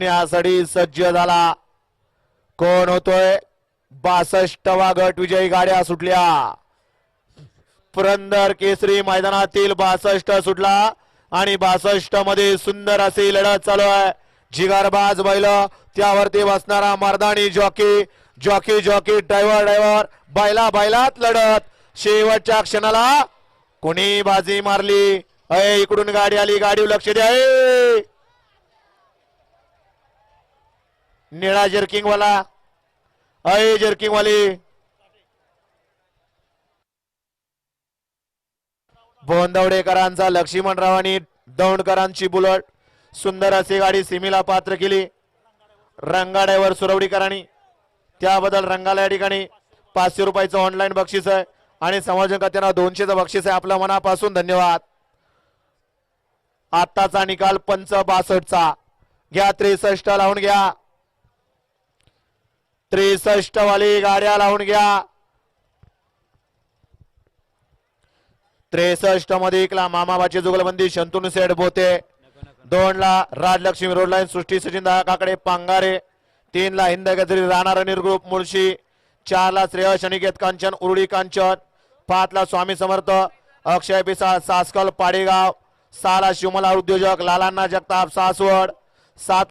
यासाठी सज्ज झाला. कोण होतोय? 62वा गट विजयी गाड्या सुटल्या. पुरंदर केसरी मैदानातील 62 सुटला आणि 62 मध्ये सुंदर अशी लढत चालू आहे. जिगरबाज बैल, त्यावरती बसणारा मर्दानी जॉकी, जॉकी जॉकी, ड्रायव्हर बैलात लढत. शेवटच्या क्षणाला कोणी बाजी मारली? अय इकडून गाडी आली, गाडी लक्ष द्या. निळा जर्किंग वाला, अय जर्किंग वाली, बोंदवडेकरांचा लक्ष्मणराव आणि दौंडकरांची बुलट. सुंदर अशी गाडी सीमेला पात्र केली. रंगाड्यावर सुरवडीकरांनी, त्याबद्दल रंगाला या ठिकाणी 500 रुपयाचं ऑनलाईन बक्षीस आहे आणि समायोजन खात्यानं 200चं बक्षीस आहे. आपल्या मनापासून धन्यवाद. आताचा निकाल पंच 62चा घ्या. 63 लावून घ्या. 63 वाली गाड्या लावून घ्या. 63 मध्ये एकला मामाबाची जुगलबंदी शंतनू सेठ बोते. 2 ला राजलक्ष्मी रोड लाईन सृष्टी सचिन काकडे पांगारे. 3 ला हिंद गजरी राणा रणीर ग्रुप मुळशी. 4 ला श्रेयश अनिकेत कांचन उरुडी कांचन. 5 ला स्वामी समर्थ अक्षय पिसा सासकल पाडेगाव. 6 ला शिवमला उद्योजक लालांना जगताप सासवड. 7